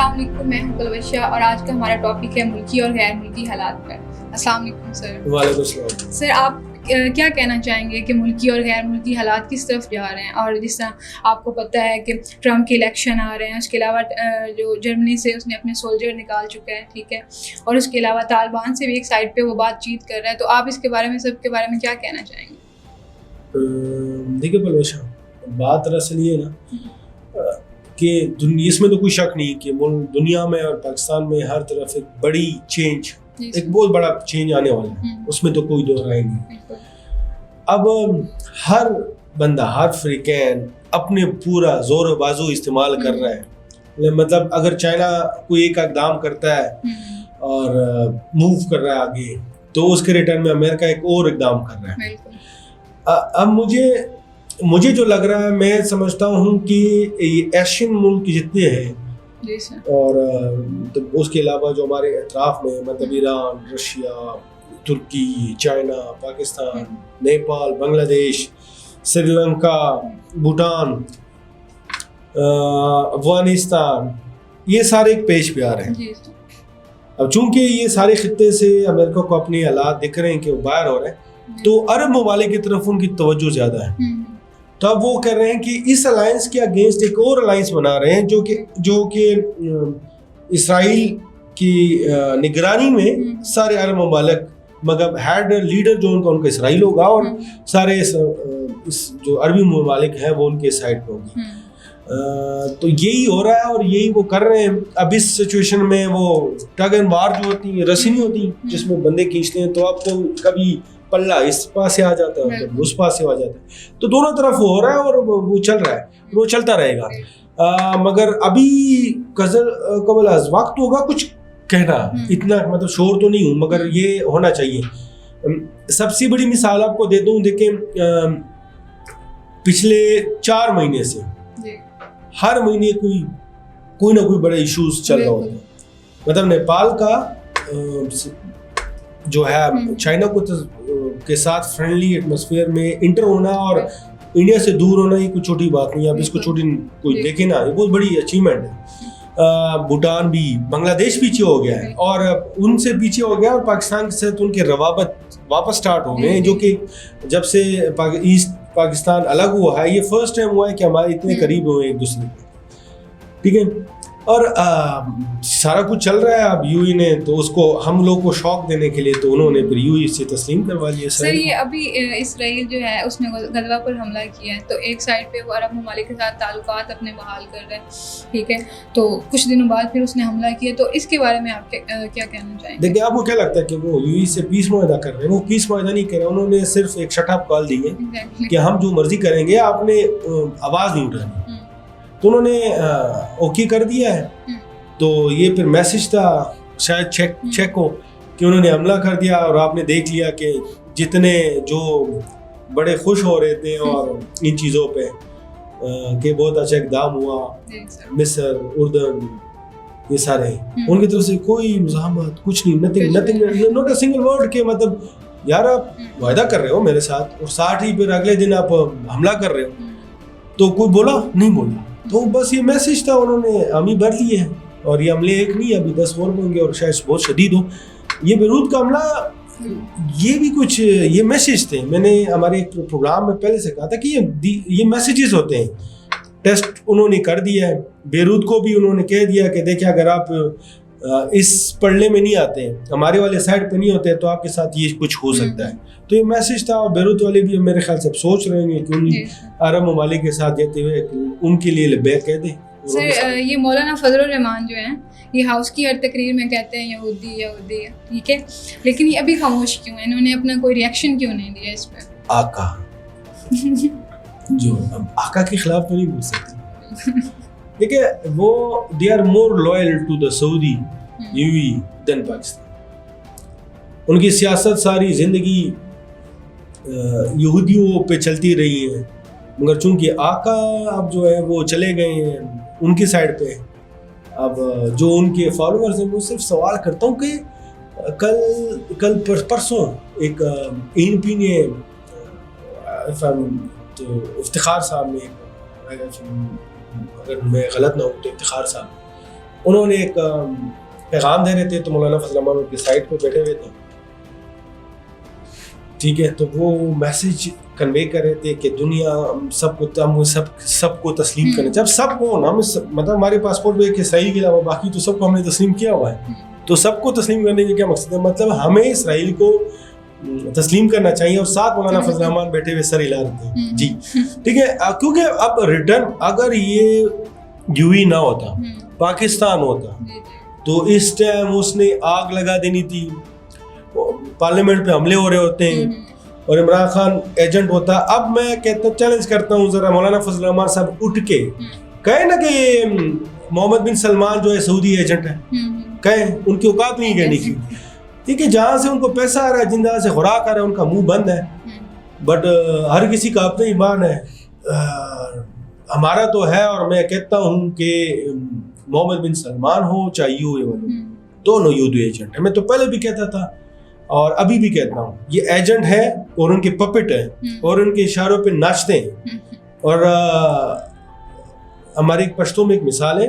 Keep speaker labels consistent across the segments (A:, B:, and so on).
A: السلام علیکم، میں ہوں کلوشہ اور آج کا ہمارا ٹاپک ہے ملکی اور غیر ملکی حالات پر. السلام علیکم سر.
B: وعلیکم السلام.
A: سر آپ کیا کہنا چاہیں گے کہ ملکی اور غیر ملکی حالات کس طرف جا رہے ہیں؟ اور جس طرح آپ کو پتہ ہے کہ ٹرمپ کے الیکشن آ رہے ہیں، اس کے علاوہ جو جرمنی سے اس نے اپنے سولجر نکال چکا ہے، ٹھیک ہے، اور اس کے علاوہ طالبان سے بھی ایک سائڈ پہ وہ بات چیت کر رہا ہے، تو آپ اس کے بارے میں سب کے بارے میں کیا کہنا چاہیں گے؟
B: دیکھیے پلوشا، بات دراصل یہ ہے نا کہ اس میں تو کوئی شک نہیں کہ دنیا میں اور پاکستان میں ہر طرف ایک بڑی چینج، ایک بہت بڑا چینج آنے والا ہے، اس میں تو کوئی دو رائے نہیں. اب ہر بندہ، ہر فریقین اپنے پورا زور و بازو استعمال کر رہا ہے. مطلب اگر چائنا کوئی ایک اقدام کرتا ہے اور موو کر رہا ہے آگے، تو اس کے ریٹرن میں امریکہ ایک اور اقدام کر رہا ہے. اب مجھے جو لگ رہا ہے، میں سمجھتا ہوں کہ ایشین ملک جتنے ہیں اور اس کے علاوہ جو ہمارے اطراف میں، مطلب ایران، رشیا، ترکی، چائنا، پاکستان، نیپال، بنگلہ دیش، سری لنکا، بھوٹان، افغانستان، یہ سارے ایک پیش پہ آ رہے ہیں. اب چونکہ یہ سارے خطے سے امریکہ کو اپنے حالات دکھ رہے ہیں کہ وہ باہر ہو رہے ہیں، تو عرب ممالک کی طرف ان کی توجہ زیادہ ہے. تو اب وہ کہہ رہے ہیں کہ اس الائنس کے اگینسٹ ایک اور الائنس بنا رہے ہیں جو کہ اسرائیل کی نگرانی میں سارے عرب ممالک، مگر ہیڈ لیڈر جو ان کا اسرائیل ہوگا، اور سارے جو عربی ممالک ہیں وہ ان کے سائڈ پہ ہوں گے. تو یہی ہو رہا ہے اور یہی وہ کر رہے ہیں. اب اس سچویشن میں وہ ٹگ اینڈ وار جو ہوتی ہیں، رسی نہیں ہوتی جس میں بندے کھینچتے ہیں، تو آپ کو کبھی پلہ اس پاس سے آ جاتا ہے، کبھی اس پاس سے آ جاتا ہے، تو دونوں طرف ہو رہا ہے اور وہ چل رہا ہے، وہ چلتا رہے گا. مگر ابھی قبل از وقت ہوگا کچھ کہنا، اتنا مطلب شور تو نہیں ہوں، مگر یہ ہونا چاہیے. سب سے بڑی مثال آپ کو دیتا ہوں. دیکھیں، پچھلے 4 مہینے سے ہر مہینے کوئی نہ کوئی بڑے ایشوز چل رہا ہوتا ہے. مطلب نیپال کا جو ہے چائنا کے ساتھ فرینڈلی ایٹماسفیئر میں انٹر ہونا اور انڈیا سے دور ہونا، یہ کوئی چھوٹی بات نہیں ہے. اب اس کو چھوٹی کوئی دیکھے نا، یہ بہت بڑی اچیومنٹ ہے. بھوٹان بھی، بنگلہ دیش پیچھے ہو گیا ہے، اور ان سے پیچھے ہو گیا، اور پاکستان کے ساتھ ان کے روابط واپس سٹارٹ ہو گئے ہیں، جو کہ جب سے ایسٹ پاکستان الگ ہوا ہے، یہ فرسٹ ٹائم ہوا ہے کہ ہمارے اتنے قریب ہوئے ایک دوسرے کے. ٹھیک ہے، اور سارا کچھ چل رہا ہے. اب یو ای نے تو اس کو ہم لوگ کو شوق دینے کے لیے تو انہوں نے پھر یو ای سے تسلیم کروا لیا.
A: سر یہ ابھی اسرائیل جو ہے اس نے غزہ پر حملہ کیا ہے، تو ایک سائڈ پہ وہ عرب ممالک کے ساتھ تعلقات اپنے بحال کر رہے ہیں، ٹھیک ہے، تو کچھ دنوں بعد پھر اس نے حملہ کیا، تو اس کے بارے میں آپ کیا کہنا چاہیں گے؟
B: دیکھیں، آپ کو کیا لگتا ہے کہ وہ یو ای سے پیس معاہدہ کر رہے ہیں؟ وہ پیس معاہدہ نہیں کر رہے، انہوں نے صرف ایک شٹ اپ کال دی ہے کہ ہم جو مرضی کریں گے، آپ نے آواز نہیں اٹھانی. تو انہوں نے اوکے کر دیا ہے. تو یہ پھر میسج تھا شاید چیک ہو کہ انہوں نے حملہ کر دیا، اور آپ نے دیکھ لیا کہ جتنے جو بڑے خوش ہو رہے تھے اور ان چیزوں پہ کہ بہت اچھا اقدام ہوا، مصر، اردن، یہ سارے ان کی طرف سے کوئی مزاحمت کچھ نہیں، nothing, not a single word. کہ مطلب یار آپ وعدہ کر رہے ہو میرے ساتھ اور ساتھ ہی پھر اگلے دن آپ حملہ کر رہے ہو، تو کوئی بولا نہیں بولا. تو بس یہ میسج تھا، انہوں نے ہم ہی بھر لیے ہیں، اور یہ حملے ایک نہیں، ابھی 10 اور ہوں گے، اور شاید بہت شدید ہو. یہ بیروت کا حملہ، یہ بھی کچھ یہ میسج تھے. میں نے ہمارے ایک پروگرام میں پہلے سے کہا تھا کہ یہ میسیجز ہوتے ہیں. ٹیسٹ انہوں نے کر دیا ہے. بیروت کو بھی انہوں نے کہہ دیا کہ دیکھیں، اگر آپ اس پڑھنے میں نہیں آتے ہیں، ہمارے والے سائڈ پہ نہیں ہوتے، تو آپ کے ساتھ یہ کچھ ہو سکتا ہے. تو یہ میسج تھا، اور بیروت والے بھی میرے خیال سے سوچ رہے ہیں کہ ان عرب ممالک کے ساتھ جاتے ہوئے ان کے لیے لبیک کہہ دیں.
A: سر یہ مولانا فضل الرحمان جو ہیں، یہ ہاؤس کی ہر تقریر میں کہتے ہیں یہودی ہے، ٹھیک ہے، لیکن یہ ابھی خاموش کیوں ہیں؟ انہوں نے اپنا کوئی ریئیکشن کیوں نہیں دیا اس پہ؟
B: آقا جو آقا کے خلاف تو نہیں بول سکتے. دیکھیں، وہ they are more loyal to the Saudi U A then Pakistan. ان کی سیاست ساری زندگی یہودیوں پہ چلتی رہی ہے، مگر چونکہ آقا اب جو ہے وہ چلے گئے ہیں ان کی سائڈ پہ. اب جو ان کے فالوورز ہیں، وہ صرف سوال کرتا ہوں کہ کل پرسوں ایک این پی نے افتخار صاحب نے، اگر میں غلط نہ ہوں تو افتخار صاحب انہوں نے ایک پیغام دے رہے تھے تو مولانا فضل الرحمان ان کی سائٹ پہ بیٹھے ہوئے تھے, ٹھیک ہے, تو وہ میسج کنوے کر رہے تھے کہ دنیا سب کو تسلیم کرنا, جب سب کو نا مطلب ہمارے پاسپورٹ میں کہ صحیح کے علاوہ باقی تو سب کو ہم نے تسلیم کیا ہوا ہے, تو سب کو تسلیم کرنے کا کیا مقصد ہے, مطلب ہمیں اسرائیل کو تسلیم کرنا چاہیے, اور ساتھ مولانا فضل الرحمان بیٹھے ہوئے سر ہلا رہے تھے جی, ٹھیک ہے, کیونکہ اب ریٹرن اگر یہ یوئی نہ ہوتا, پاکستان ہوتا, تو اس ٹائم اس نے آگ لگا دینی تھی, پارلیمنٹ پہ حملے ہو رہے ہوتے ہیں اور عمران خان ایجنٹ ہوتا. اب میں کہتا چیلنج کرتا ہوں ذرا مولانا فضل الرحمان صاحب اٹھ کے کہیں نا کہ محمد بن سلمان جو ہے سعودی ایجنٹ ہے, کہیں ان کی اوقات نہیں کہنے کی, ٹھیک ہے, جہاں سے ان کو پیسہ آ رہا ہے, جن جہاں سے خوراک آ رہا ہے, ان کا منہ بند ہے, بٹ ہر کسی کا اپنا ایمان ہے, ہمارا تو ہے. اور میں کہتا ہوں کہ محمد بن سلمان ہو چاہے یو اے والوں, دونوں یو ایجنٹ ہیں. میں تو پہلے بھی کہتا تھا اور ابھی بھی کہتا ہوں, یہ ایجنٹ ہے اور ان کے پپٹ ہیں اور ان کے اشاروں پہ ناچتے ہیں. اور ہماری ایک پشتو میں ایک مثال ہے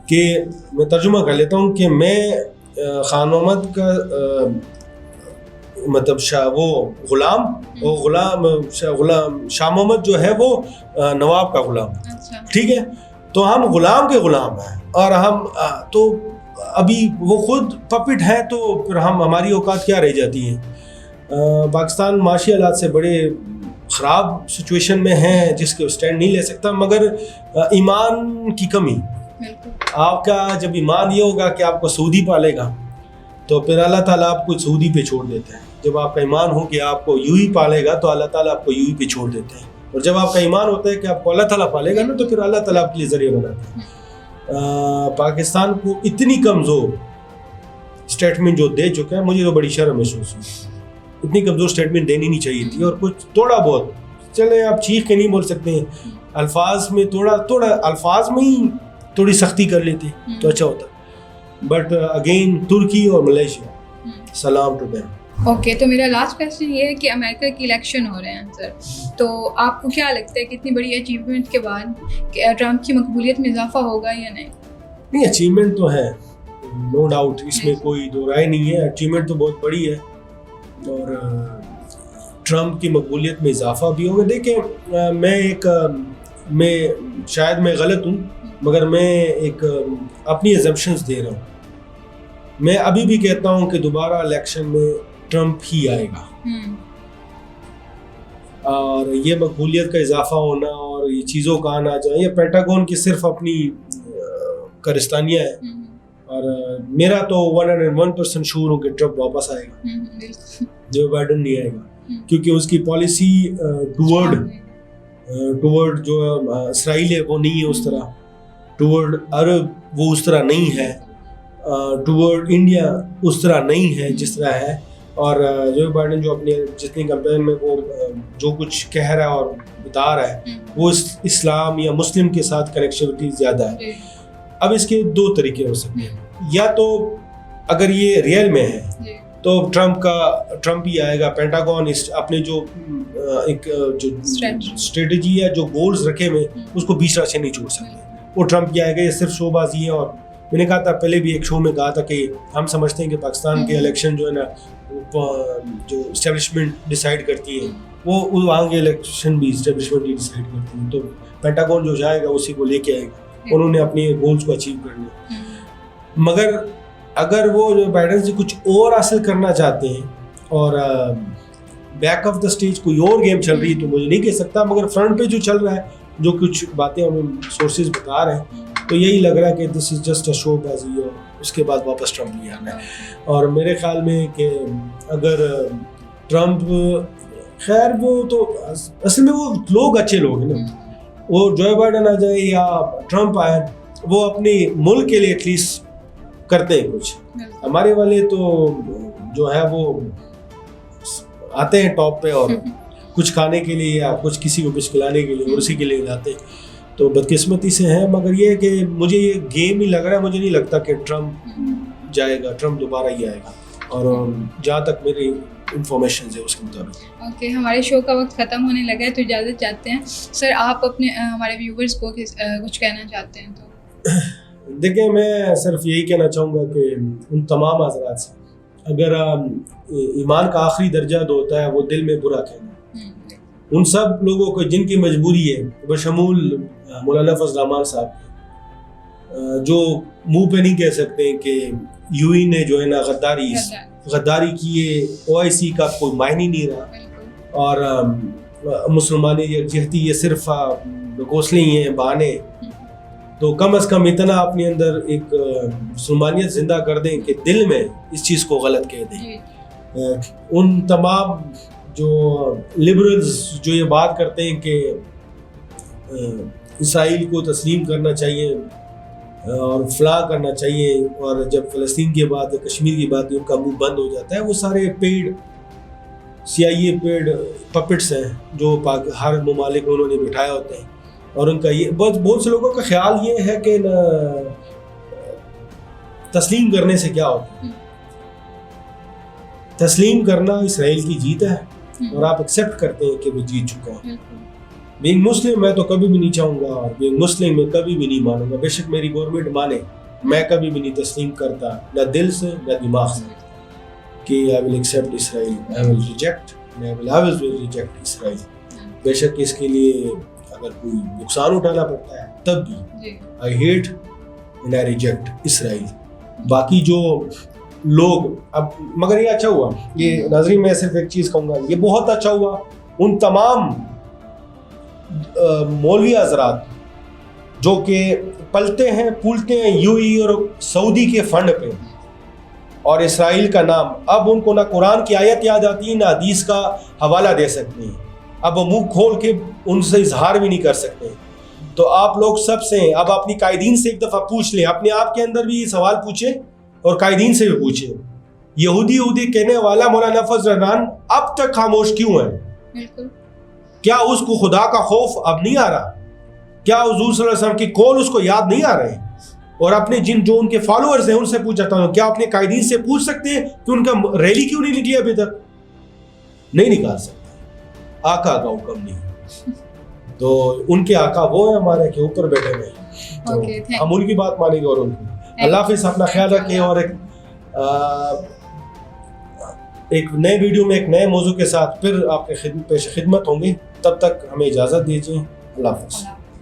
B: کہ میں ترجمہ کر لیتا ہوں کہ میں خان محمد کا مطلب وہ غلام شاہ محمد جو ہے وہ نواب کا غلام, ٹھیک ہے, تو ہم غلام کے غلام ہیں, اور ہم تو ابھی وہ خود پپٹ ہیں, تو پھر ہماری اوقات کیا رہ جاتی ہیں. پاکستان معاشی حالات سے بڑے خراب سچویشن میں ہیں جس کے اسٹینڈ نہیں لے سکتا, مگر ایمان کی کمی, آپ کا جب ایمان یہ ہوگا کہ آپ کو سعودی پالے گا تو پھر اللہ تعالیٰ آپ کو سعودی پہ چھوڑ دیتے ہیں. جب آپ کا ایمان ہو کہ آپ کو یو ہی پالے گا تو اللہ تعالیٰ آپ کو یو ہی پہ چھوڑ دیتے ہیں, اور جب آپ کا ایمان ہوتا ہے کہ آپ کو اللہ تعالیٰ پالے گا نا تو پھر اللہ تعالیٰ آپ کے لیے ذریعہ بناتا ہے. پاکستان کو اتنی کمزور اسٹیٹمنٹ جو دے چکا ہے, مجھے تو بڑی شرم محسوس ہوئی. اتنی کمزور اسٹیٹمنٹ دینی نہیں چاہیے تھی, اور کچھ تھوڑا بہت چلے آپ چیخ کے نہیں بول سکتے ہیں, الفاظ میں تھوڑا الفاظ میں ہی تھوڑی سختی کر لیتے تو اچھا ہوتا. بٹ اگین ترکی اور ملیشیا, سلام ٹو دیم.
A: اوکے, تو میرا لاسٹ کویسچن یہ ہے کہ امریکہ کی الیکشن ہو رہے ہیں سر, تو آپ کو کیا لگتا ہے کہ اتنی بڑی اچیومنٹ کے بعد ٹرمپ کی مقبولیت میں اضافہ ہوگا یا نہیں؟
B: نہیں, اچیومنٹ تو ہے, نو ڈاؤٹ, اس میں کوئی دو رائے نہیں ہے, اچیومنٹ تو بہت بڑی ہے, اور ٹرمپ کی مقبولیت میں اضافہ بھی ہوگا. دیکھیں, میں شاید میں غلط ہوں, مگر میں ایک اپنی ایزمپشنز دے رہا ہوں. میں ابھی بھی کہتا ہوں کہ دوبارہ الیکشن میں ٹرمپ ہی آئے گا, اور یہ مقبولیت کا اضافہ ہونا اور یہ چیزوں کا آنا جائے, یہ پینٹاگون کی صرف اپنی کارستانیہ ہے, اور میرا تو 101% شور ہوں کہ ٹرمپ واپس آئے گا, جو بائیڈن نہیں آئے گا, کیونکہ اس کی پالیسی ٹورڈ جو اسرائیل ہے وہ نہیں ہے اس طرح, ٹورڈ عرب وہ اس طرح نہیں ہے, ٹورڈ انڈیا اس طرح نہیں ہے جس طرح ہے. اور جو بائیڈن جو اپنے جتنی کمپین میں وہ جو کچھ کہہ رہا ہے اور بتا رہا ہے وہ اسلام یا مسلم کے ساتھ کنیکشنٹی زیادہ ہے. اب اس کے دو طریقے ہو سکتے ہیں, یا تو اگر یہ ریئل میں ہے تو ٹرمپ ہی آئے گا. پینٹاگون اپنے جو ایک جو اسٹریٹجی ہے, جو گولز رکھے ہوئے اس کو بیچ راستے نہیں چھوڑ سکتے, وہ ٹرمپ ہی آئے گا. یہ صرف شو بازی ہے, اور میں نے کہا تھا پہلے بھی ایک شو میں کہا تھا کہ ہم سمجھتے ہیں کہ پاکستان کے الیکشن جو ہے نا جو اسٹیبلشمنٹ ڈیسائیڈ کرتی ہے, وہ وہاں کے الیکشن بھی اسٹیبلشمنٹ ہی ڈیسائیڈ کرتی ہے. تو پینٹاگون جو جائے گا اسی کو لے کے آئے گا, انہوں نے اپنے گولز کو اچیو کرنا. مگر اگر وہ جو بائیڈن سے کچھ اور حاصل کرنا چاہتے ہیں اور بیک آف دا اسٹیج کوئی اور گیم چل رہی ہے تو مجھے نہیں کہہ سکتا, مگر فرنٹ پہ جو چل رہا ہے, جو کچھ باتیں ہمیں سورسز بتا رہے ہیں, تو یہی لگ رہا ہے کہ دس از جسٹ اے شو بازی, اور اس کے بعد واپس ٹرمپ نہیں آنا ہے. اور میرے خیال میں کہ اگر ٹرمپ, خیر وہ تو اصل میں وہ لوگ اچھے لوگ ہیں نا, وہ جو بائیڈن آ جائے یا ٹرمپ آئے, وہ اپنے ملک کے لیے ایٹ لیسٹ کرتے ہیں کچھ. ہمارے والے تو جو ہے وہ آتے ہیں ٹاپ پہ اور کچھ کھانے کے لیے یا کچھ کسی کو کچھ کھلانے کے لیے اور اسی کے لیے جاتے ہیں, تو بدقسمتی سے ہیں. مگر یہ کہ مجھے یہ گیم ہی لگ رہا ہے, مجھے نہیں لگتا کہ ٹرمپ جائے گا, ٹرمپ دوبارہ ہی آئے گا, اور جہاں تک میری انفارمیشن ہے اس کے مطابق.
A: اوکے, ہمارے شو کا وقت ختم ہونے لگا ہے تو اجازت چاہتے ہیں. سر آپ اپنے ہمارے ویورز کو کچھ کہنا چاہتے ہیں تو؟
B: دیکھیں میں صرف یہی کہنا چاہوں گا کہ ان تمام حضرات سے اگر ایمان کا آخری درجہ جو ہوتا ہے وہ دل میں برا کہنا، ان سب لوگوں کو جن کی مجبوری ہے بشمول مولانا فضل الرحمان صاحب جو منہ پہ نہیں کہہ سکتے کہ یو ای نے جو ہے نا غداری کی ہے، او آئی سی کا کوئی معنی نہیں رہا، اور مسلمانی یکجہتی یہ صرف گھونسلے ہی ہیں، بہانے. تو کم از کم اتنا اپنے اندر ایک مسلمانیت زندہ کر دیں کہ دل میں اس چیز کو غلط کہہ دیں. ان تمام جو لبرلز جو یہ بات کرتے ہیں کہ اسرائیل کو تسلیم کرنا چاہیے اور فلاں کرنا چاہیے، اور جب فلسطین کی بات ہے، کشمیر کی بات ہے، ان کا منہ بند ہو جاتا ہے. وہ سارے پیڈ CIA پیڈ پپٹس ہیں جو ہر ممالک میں انہوں نے بٹھائے ہوتے ہیں. اور ان کا یہ بہت سے لوگوں کا خیال یہ ہے کہ تسلیم کرنے سے کیا ہوتا ہے. تسلیم کرنا اسرائیل کی جیت ہے اور آپ ایکسیپٹ کرتے ہیں کہ وہ جیت چکا ہے. بینگ مسلم میں تو کبھی بھی نہیں چاہوں گا، اور بینگ مسلم میں کبھی بھی نہیں مانوں گا، بے شک میری گورنمنٹ مانے، میں کبھی بھی نہیں تسلیم کرتا، نہ دل سے نہ دماغ سے، کہ I will accept Israel, I will reject, I will always reject Israel. بے شک اس کے لیے اگر کوئی نقصان اٹھانا پڑتا ہے تب بھی I hate and I reject Israel. باقی جو لوگ اب مگر یہ اچھا ہوا، یہ ناظرین میں صرف ایک چیز کہوں گا، یہ بہت اچھا ہوا ان تمام مولوی حضرات جو کہ پلتے ہیں پھولتے ہیں یو ای اور سعودی کے فنڈ پہ اور اسرائیل کا نام، اب ان کو نہ قرآن کی آیت یاد آتی ہے نہ حدیث کا حوالہ دے سکتے ہیں، اب وہ منہ کھول کے ان سے اظہار بھی نہیں کر سکتے. تو آپ لوگ سب سے اب اپنی قائدین سے ایک دفعہ پوچھ لیں، اپنے آپ کے اندر بھی سوال پوچھیں اور قائدین سے بھی پوچھیں، یہودی کہنے والا مولانا فضل الرحمان اب تک خاموش کیوں ہے؟
A: بالکل.
B: کیا اس کو خدا کا خوف اب نہیں آ رہا؟ کیا حضور صلی اللہ علیہ وسلم کی قول اس کو یاد نہیں آ رہے؟ اور اپنے جو ان کے فالوورز ہیں ان سے پوچھ جاتا ہوں، کیا اپنے قائدین سے پوچھ سکتے ہیں کہ ان کا ریلی کیوں نہیں نکلی ابھی تک؟ نہیں نکال سکتے، آقا کا حکم نہیں. تو ان کے آقا وہ ہیں ہمارے کے اوپر بیٹھے ہوئے ہیں، تو ہم ان کی بات مانیں گے اور ان کی. اللہ حافظ، اپنا خیال رکھیں، اور ایک نئے ویڈیو میں ایک نئے موضوع کے ساتھ پھر آپ کے پیش خدمت ہوں گے. تب تک ہمیں اجازت دیجیے. اللہ حافظ.